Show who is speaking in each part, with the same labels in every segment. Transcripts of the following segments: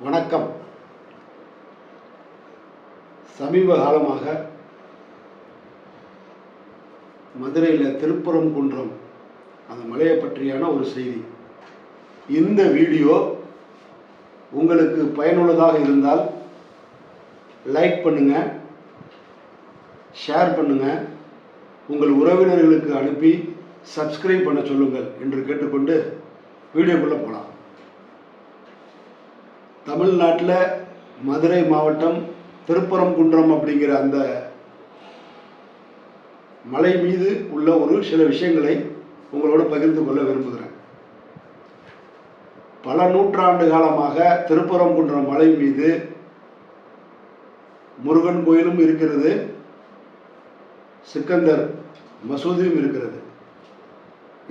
Speaker 1: வணக்கம். சமீப காலமாக மதுரையில் திருப்பரங்குன்றம் அந்த மலையை பற்றியான ஒரு செய்தி. இந்த வீடியோ உங்களுக்கு பயனுள்ளதாக இருந்தால் லைக் பண்ணுங்க, ஷேர் பண்ணுங்க, உங்கள் உறவினர்களுக்கு அனுப்பி சப்ஸ்கிரைப் பண்ண சொல்லுங்கள் என்று கேட்டுக்கொண்டு வீடியோக்குள்ளே போகலாம். தமிழ்நாட்டில் மதுரை மாவட்டம் திருப்பரங்குன்றம் அப்படிங்கிற அந்த மலை மீது உள்ள ஒரு சில விஷயங்களை உங்களோட பகிர்ந்து கொள்ள விரும்புகிறேன். பல நூற்றாண்டு காலமாக திருப்பரங்குன்றம் மலை மீது முருகன் கோயிலும் இருக்கிறது, சிக்கந்தர் மசூதியும் இருக்கிறது.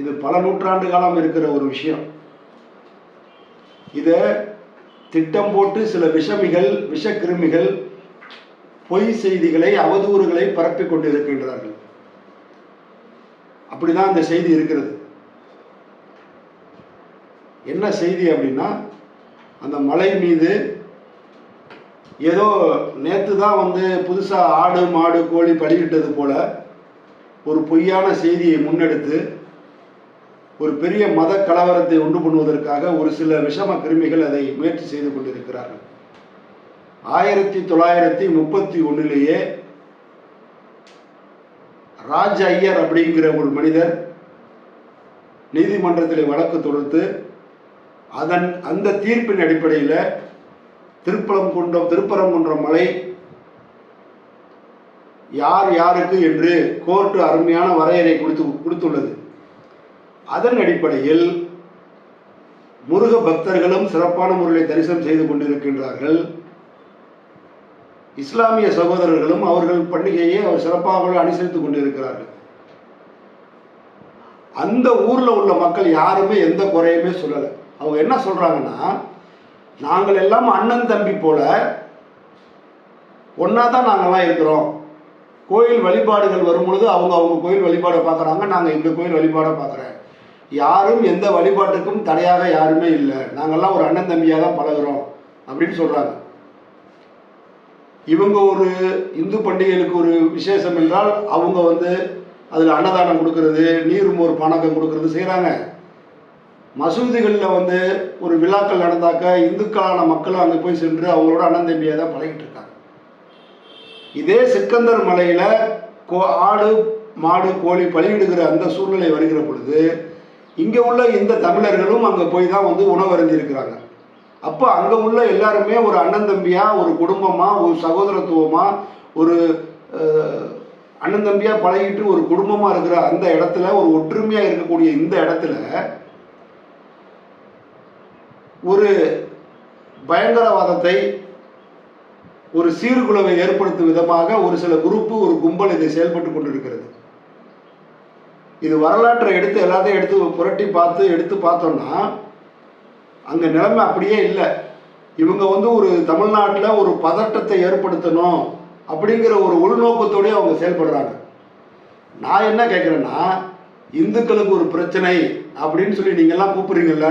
Speaker 1: இது பல நூற்றாண்டு காலம் இருக்கிற ஒரு விஷயம். இதை திட்டம் போட்டு சில விஷக்கிருமிகள் பொய் செய்திகளை, அவதூறுகளை பரப்பிக் கொண்டிருக்கின்றார்கள். அப்படிதான் இந்த செய்தி இருக்கிறது. என்ன செய்தி அப்படின்னா, அந்த மலை மீது ஏதோ நேற்று தான் புதுசாக ஆடு மாடு கோழி பலியிட்டது போல ஒரு பொய்யான செய்தியை முன்னெடுத்து ஒரு பெரிய மத கலவரத்தை உண்டு பண்ணுவதற்காக ஒரு சில விஷம கிருமிகள் அதை முயற்சி செய்து கொண்டிருக்கிறார்கள். 1931 ராஜ் ஐயர் அப்படிங்கிற ஒரு மனிதர் நீதிமன்றத்தில் வழக்கு தொடுத்து அந்த தீர்ப்பின் அடிப்படையில் திருப்பரங்குன்றம் மலை யார் யாருக்கு என்று கோர்ட்டு அருமையான வரையறை கொடுத்துள்ளது. அதன் அடிப்படையில் முருக பக்தர்களும் சிறப்பான முறையில் தரிசனம் செய்து கொண்டிருக்கின்றார்கள். இஸ்லாமிய சகோதரர்களும் அவர்கள் பண்டிகையை அவர் சிறப்பாக அனுசரித்துக் கொண்டிருக்கிறார்கள். அந்த ஊரில் உள்ள மக்கள் யாருமே எந்த குறையுமே சொல்லலை. அவங்க என்ன சொல்றாங்கன்னா, நாங்கள் எல்லாம் அண்ணன் தம்பி போல ஒன்னா தான் நாங்கள்லாம் இருக்கிறோம். கோயில் வழிபாடுகள் வரும்பொழுது அவங்க கோயில் வழிபாடை பார்க்குறாங்க, நாங்கள் எங்கள் கோயில் வழிபாடை பார்க்குறேன். யாரும் எந்த வழிபாட்டுக்கும் தடையாக யாருமே இல்லை, நாங்கள்லாம் ஒரு அண்ணன் தம்பியாக தான் பழகிறோம் அப்படின்னு சொல்கிறாங்க. இவங்க ஒரு இந்து பண்டிகைகளுக்கு ஒரு விசேஷம் என்றால் அவங்க அதில் அன்னதானம் கொடுக்கறது, நீர்மோர் பானகம் கொடுக்கறது செய்கிறாங்க. மசூதிகளில் ஒரு விழாக்கள் நடந்தாக்க இந்துக்களான மக்களும் அங்கே போய் சென்று அவங்களோட அண்ணன் தம்பியாக தான் பழகிட்டு இருக்காங்க. இதே சிக்கந்தர் மலையில் ஆடு மாடு கோழி பலியிடுகிற அந்த சூழ்நிலை வருகிற பொழுது இங்கே உள்ள இந்த தமிழர்களும் அங்கே போய் தான் உணவு அருந்தி இருக்கிறாங்க. அப்போ அங்கே உள்ள எல்லாருமே ஒரு அண்ணன் தம்பியாக, ஒரு குடும்பமாக, ஒரு சகோதரத்துவமாக, ஒரு அண்ணன் தம்பியாக பழகிட்டு ஒரு குடும்பமாக இருக்கிற அந்த இடத்துல, ஒரு ஒற்றுமையாக இருக்கக்கூடிய இந்த இடத்துல ஒரு பயங்கரவாதத்தை, ஒரு சீர்குலைவை ஏற்படுத்தும் விதமாக ஒரு சில ஒரு கும்பல் இதை செயல்பட்டு கொண்டிருக்கிறது. இது வரலாற்றை எல்லாத்தையும் எடுத்து புரட்டி எடுத்து பார்த்தோம்னா அங்கே நிலைமை அப்படியே இல்லை. இவங்க ஒரு தமிழ்நாட்டில் ஒரு பதட்டத்தை ஏற்படுத்தணும் அப்படிங்கிற ஒரு உள்நோக்கத்தோடய அவங்க செயல்படுறாங்க. நான் என்ன கேட்குறேன்னா, இந்துக்களுக்கு ஒரு பிரச்சனை அப்படின்னு சொல்லி நீங்கள்லாம் கூப்பிடுறீங்கல்ல,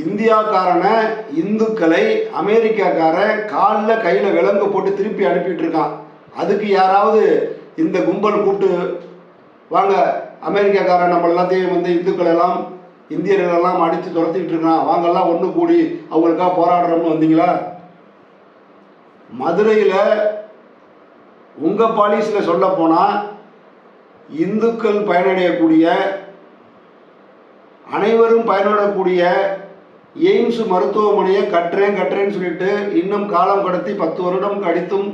Speaker 1: இந்தியாக்காரனை இந்துக்களை அமெரிக்காக்காரன் காலில் கையில் விலங்கு போட்டு திருப்பி அனுப்பிட்டு இருக்கான். அதுக்கு யாராவது இந்த கும்பல் கூப்பிட்டு வாங்க, அமெரிக்காக்காரன் நம்ம எல்லாத்தையும் இந்துக்கள் எல்லாம் இந்தியர்கள் எல்லாம் அடித்து துரத்திட்டு இருக்கான், வாங்கெல்லாம் ஒன்று கூடி அவங்களுக்காக போராடுறோம்னு வந்தீங்களா? மதுரையில் உங்கள் பாலிசியில் சொல்ல போனால் இந்துக்கள் பயனடையக்கூடிய, அனைவரும் பயனடக்கூடிய எய்ம்ஸ் மருத்துவமனையை கட்டுறேன்னு சொல்லிட்டு இன்னும் காலம் கடத்தி 10 வருடம் கடித்தும்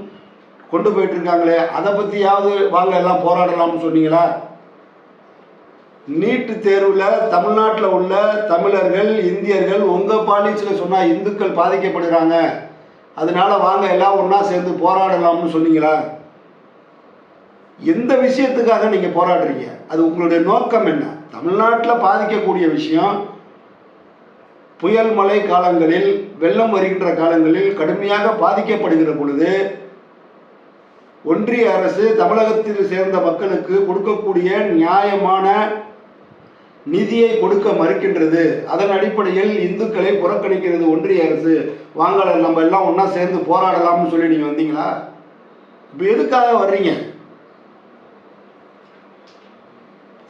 Speaker 1: கொண்டு போயிட்டு இருக்காங்களே, அதை பற்றியாவது வாங்க எல்லாம் போராடலாம்னு சொன்னீங்களா? நீட்டு தேர்வில் தமிழ்நாட்டில் உள்ள தமிழர்கள், இந்தியர்கள் உங்கள் பாலிசியில் சொன்னால் இந்துக்கள் பாதிக்கப்படுகிறாங்க, அதனால வாங்க எல்லாம் ஒன்றா சேர்ந்து போராடலாம்னு சொன்னீங்களா? எந்த விஷயத்துக்காக நீங்கள் போராடுறீங்க? அது உங்களுடைய நோக்கம் என்ன? தமிழ்நாட்டில் பாதிக்கக்கூடிய விஷயம், புயல் மழை காலங்களில், வெள்ளம் வருகின்ற காலங்களில் கடுமையாக பாதிக்கப்படுகிற பொழுது ஒன்றிய அரசு தமிழகத்தில் சேர்ந்த மக்களுக்கு கொடுக்கக்கூடிய நியாயமான நிதியை கொடுக்க மறுக்கின்றது. அதன் அடிப்படையில் இந்துக்களை புறக்கணிக்கிறது ஒன்றிய அரசு. வாங்கலை, நம்ம எல்லாம் ஒன்றா சேர்ந்து போராடலாம்னு சொல்லி நீங்கள் வந்தீங்களா? இப்போ எதுக்காக வர்றீங்க?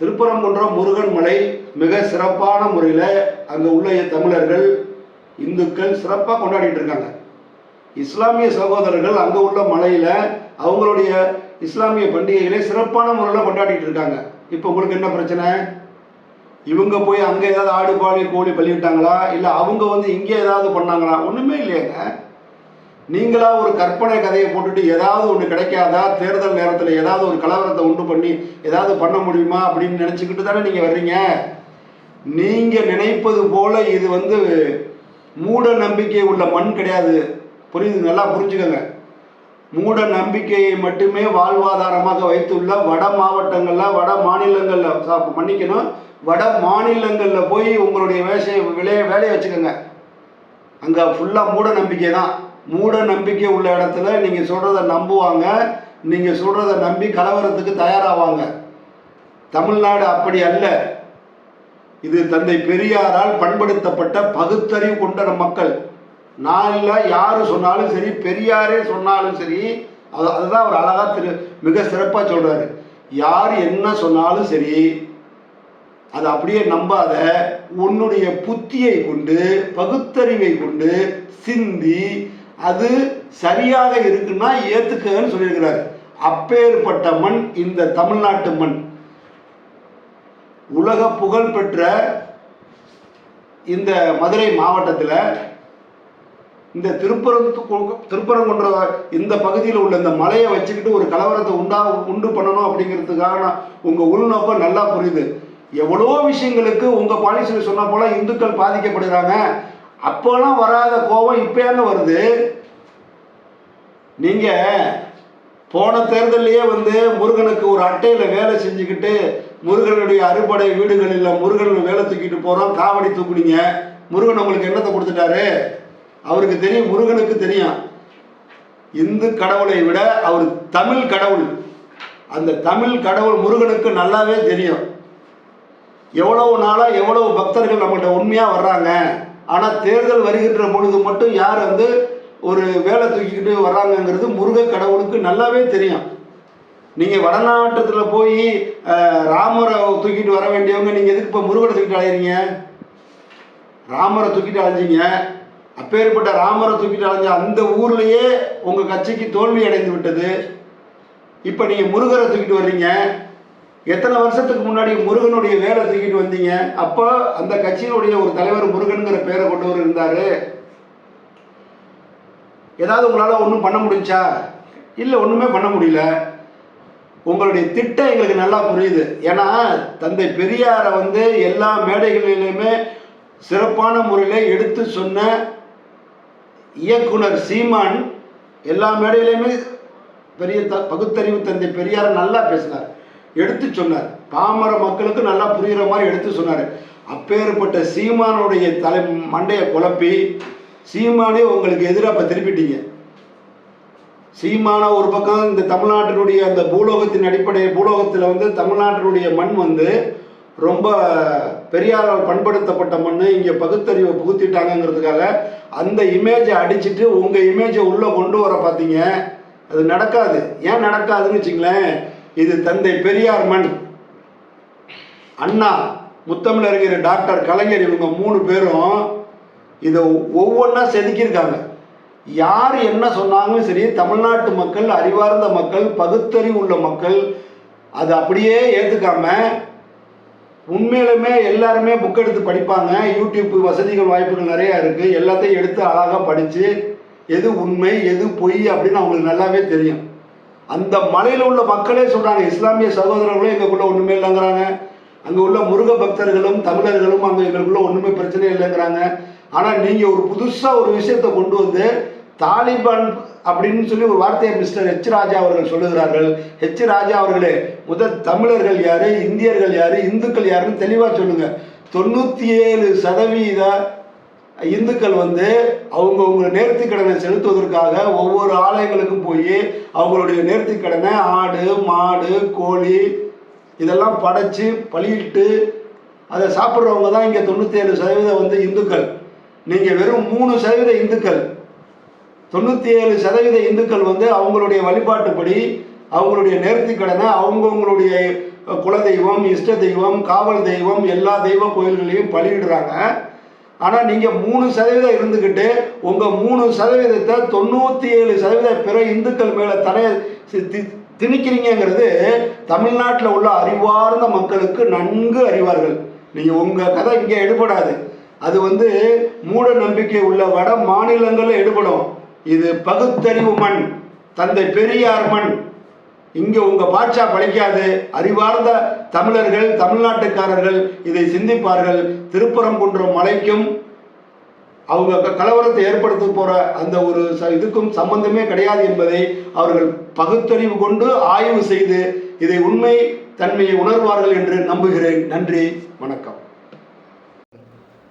Speaker 1: திருப்பரங்குன்றம் முருகன் மலை மிக சிறப்பான முறையில் அங்கே உள்ள தமிழர்கள் இந்துக்கள் சிறப்பாக கொண்டாடிட்டு இருக்காங்க. இஸ்லாமிய சகோதரர்கள் அங்கே உள்ள மலையில் அவங்களுடைய இஸ்லாமிய பண்டிகைகளை சிறப்பான முறையில் கொண்டாடிட்டு இருக்காங்க. இப்போ உங்களுக்கு என்ன பிரச்சனை? இவங்க போய் அங்கே ஏதாவது ஆடு பாடி கோழி பலிவிட்டாங்களா, இல்லை அவங்க வந்து இங்கே ஏதாவது பண்ணாங்களா? ஒன்றுமே இல்லையாங்க. நீங்களா ஒரு கற்பனை கதையை போட்டுட்டு ஏதாவது ஒன்று கிடைக்காதா, தேர்தல் நேரத்தில் ஏதாவது ஒரு கலவரத்தை உண்டு பண்ணி ஏதாவது பண்ண முடியுமா அப்படின்னு நினச்சிக்கிட்டு தானே நீங்கள் வர்றீங்க. நீங்கள் நினைப்பது போல இது வந்து மூட நம்பிக்கை உள்ள மண் கிடையாது. புரியுது? நல்லா புரிஞ்சுக்கோங்க. மூட நம்பிக்கையை மட்டுமே வாழ்வாதாரமாக வைத்துள்ள வட மாவட்டங்களில் வட மாநிலங்களில் மன்னிக்கணும் வட மாநிலங்களில் போய் உங்களுடைய வேலையை வச்சுக்கோங்க. அங்கே ஃபுல்லாக மூட நம்பிக்கை தான். மூட நம்பிக்கை உள்ள இடத்துல நீங்கள் சொல்கிறத நம்புவாங்க, நீங்கள் சொல்கிறத நம்பி கலவரத்துக்கு தயாராவாங்க. தமிழ்நாடு அப்படி அல்ல. இது தந்தை பெரியாரால் பண்படுத்தப்பட்ட பகுத்தறிவு கொண்ட மக்கள். நான் இல்லை, யார் சொன்னாலும் சரி, பெரியாரே சொன்னாலும் சரி, அதுதான் அவர் அழகாக மிக சிறப்பாக சொல்கிறாரு. யார் என்ன சொன்னாலும் சரி அதை அப்படியே நம்பாத, உன்னுடைய புத்தியை கொண்டு பகுத்தறிவை கொண்டு சிந்தி அது சரியாக இருக்குன்னா ஏற்றுக்கன்னு சொல்லியிருக்கிறார். அப்பேற்பட்ட மண் இந்த தமிழ்நாட்டு மண். உலக புகழ் பெற்ற இந்த மதுரை மாவட்டத்தில் இந்த திருப்பரங்குன்ற இந்த பகுதியில் உள்ள இந்த மலையை வச்சுக்கிட்டு ஒரு கலவரத்தை உண்டு பண்ணணும் அப்படிங்கிறதுக்காக உங்கள் உள்நோக்கம் நல்லா புரியுது. எவ்வளோ விஷயங்களுக்கு உங்கள் பாலிசியில் சொன்ன போல இந்துக்கள் பாதிக்கப்படுகிறாங்க. அப்போலாம் வராத கோபம் இப்போயாங்க வருது. நீங்கள் போன தேர்தலையே வந்து முருகனுக்கு ஒரு அட்டையில் வேலை செஞ்சுக்கிட்டு முருகனுடைய அறுபடை வீடுகளில் முருகன் வேலை தூக்கிட்டு போகிறோம், காவடி தூக்குனீங்க. முருகன் உங்களுக்கு என்னத்தை கொடுத்துட்டாரு? அவருக்கு தெரியும், முருகனுக்கு தெரியும், இந்து கடவுளை விட அவர் தமிழ் கடவுள். அந்த தமிழ் கடவுள் முருகனுக்கு நல்லாவே தெரியும். எவ்வளவு நாளாக எவ்வளவு பக்தர்கள் நம்மகிட்ட உண்மையாக வர்றாங்க. ஆனால் தேர்தல் வருகின்ற பொழுது மட்டும் யார் வந்து ஒரு வேலை தூக்கிக்கிட்டு வர்றாங்கங்கிறது முருக கடவுளுக்கு நல்லாவே தெரியும். நீங்கள் வடநாட்டத்தில் போய் ராமரை தூக்கிட்டு வர வேண்டியவங்க நீங்கள் எதுக்கு இப்போ முருகனை தூக்கிட்டு அலையிறீங்க? ராமரை தூக்கிட்டு அலைஞ்சிங்க. அப்பேற்பட்ட ராமரை தூக்கிட்டு அலைஞ்ச அந்த ஊர்லேயே உங்கள் கட்சிக்கு தோல்வி அடைந்து விட்டது. இப்போ நீங்கள் முருகரை தூக்கிட்டு வர்றீங்க. எத்தனை வருஷத்துக்கு முன்னாடி முருகனுடைய வேலை தூக்கிட்டு வந்தீங்க? அப்போ அந்த கட்சியினுடைய ஒரு தலைவர் முருகனுங்கிற பேரை கொண்டவர் இருந்தார். ஏதாவது உங்களால் ஒன்றும் பண்ண முடிஞ்சா? இல்லை, ஒன்றுமே பண்ண முடியல. உங்களுடைய திட்டம் எங்களுக்கு நல்லா புரியுது. ஏன்னா தந்தை பெரியாரை வந்து எல்லா மேடைகளிலுமே சிறப்பான முறையில் எடுத்து சொன்ன இயக்குனர் சீமான் எல்லா மேடையிலையுமே பெரிய பகுத்தறிவு தந்தை பெரியாரை நல்லா பேசினார், எடுத்து சொன்னார். பாமர மக்களுக்கு நல்லா புரிகிற மாதிரி எடுத்து சொன்னார். அப்பேற்பட்ட சீமானுடைய மண்டையை குழப்பி சீமானே உங்களுக்கு எதிராக இப்போ திருப்பிட்டீங்க. சீமான ஒரு பக்கம் இந்த தமிழ்நாட்டினுடைய அந்த பூலோகத்தின் பூலோகத்தில் வந்து தமிழ்நாட்டினுடைய மண் வந்து ரொம்ப பெரியாரால் பண்படுத்தப்பட்ட மண், இங்கே பகுத்தறிவை புகுத்திட்டாங்கிறதுக்காக அந்த இமேஜை அடிச்சுட்டு உங்கள் இமேஜை உள்ளே கொண்டு வர பார்த்தீங்க. அது நடக்காது. ஏன் நடக்காதுன்னு வச்சுங்களேன், இது தந்தை பெரியார் மண். அண்ணா, முத்தமிழறிஞர் டாக்டர் கலைஞர், இவங்க 3 பேரும் இதை ஒவ்வொன்றா செதுக்கியிருக்காங்க. யார் என்ன சொன்னாலும் சரி, தமிழ்நாட்டு மக்கள், அறிவார்ந்த மக்கள், பகுத்தறிவு உள்ள மக்கள் அது அப்படியே ஏற்றுக்காம உண்மையிலுமே எல்லாருமே புக் எடுத்து படிப்பாங்க. யூடியூப் வசதிகள் வாய்ப்புகள் நிறையா இருக்குது. எல்லாத்தையும் எடுத்து அழகாக படித்து எது உண்மை எது பொய் அப்படின்னு அவங்களுக்கு நல்லாவே தெரியும். அந்த மலையில் உள்ள மக்களே சொல்கிறாங்க, இஸ்லாமிய சகோதரர்களும் எங்களுக்குள்ள ஒன்றுமே இல்லைங்கிறாங்க. அங்கே உள்ள முருக பக்தர்களும் தமிழர்களும் அங்கே எங்களுக்குள்ள ஒன்றுமே பிரச்சனை இல்லைங்கிறாங்க. ஆனால் நீங்கள் ஒரு புதுசாக ஒரு விஷயத்தை கொண்டு வந்து தாலிபான் அப்படின்னு சொல்லி ஒரு வார்த்தையை மிஸ்டர் ஹெச் ராஜா அவர்கள் சொல்லுகிறார்கள். ஹெச் ராஜா அவர்களே, முதல் தமிழர்கள் யார், இந்தியர்கள் யார், இந்துக்கள் யாருன்னு தெளிவாக சொல்லுங்கள். 97% இந்துக்கள் வந்து அவங்கவுங்க நேர்த்திக்கடனை செலுத்துவதற்காக ஒவ்வொரு ஆலயங்களுக்கும் போய் அவங்களுடைய நேர்த்திக்கடனை ஆடு மாடு கோழி இதெல்லாம் படைச்சு பலியிட்டு அதை சாப்பிட்றவங்க தான் இங்கே 97% வந்து இந்துக்கள். நீங்கள் வெறும் 3% இந்துக்கள். 97% இந்துக்கள் வந்து அவங்களுடைய வழிபாட்டுப்படி அவங்களுடைய நேர்த்திக்கடனை அவங்கவுங்களுடைய குலதெய்வம், இஷ்ட தெய்வம், காவல் தெய்வம், எல்லா தெய்வ கோயில்களையும் பலியிடுறாங்க. ஆனால் நீங்கள் 3% இருந்துக்கிட்டு உங்கள் 3%த்தை 97% பிற இந்துக்கள் மேலே தடையை திணிக்கிறீங்கிறது தமிழ்நாட்டில் உள்ள அறிவார்ந்த மக்களுக்கு நன்கு அறிவார்கள். நீங்கள் உங்கள் கதை இங்கே எடுபடாது. அது வந்து மூட நம்பிக்கை உள்ள வட மாநிலங்களில் எடுபடும். இது பகுத்தறிவு மண், தந்தை பெரியார் மண். இங்கே உங்கள் பாட்சா பழிக்காது. அறிவார்ந்த தமிழர்கள், தமிழ்நாட்டுக்காரர்கள் இதை சிந்திப்பார்கள். திருப்பரங்குன்றம் மலைக்கும் அவங்க கலவரத்தை ஏற்படுத்த போகிற அந்த ஒரு இதுக்கும் சம்பந்தமே கிடையாது என்பதை அவர்கள் பகுத்தறிவு கொண்டு ஆய்வு செய்து இதை உண்மை தன்மையை உணர்வார்கள் என்று நம்புகிறேன். நன்றி, வணக்கம்.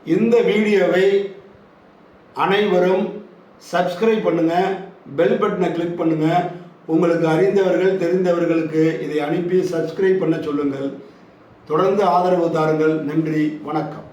Speaker 1: இந்த வீடியோவை அனைவரும் சப்ஸ்கிரைப் பண்ணுங்கள், பெல் பட்டனை கிளிக் பண்ணுங்கள். உங்களுக்கு அறிந்தவர்கள் தெரிந்தவர்களுக்கு இதை அனுப்பி சப்ஸ்கிரைப் பண்ண சொல்லுங்கள். தொடர்ந்து ஆதரவு தாருங்கள். நன்றி, வணக்கம்.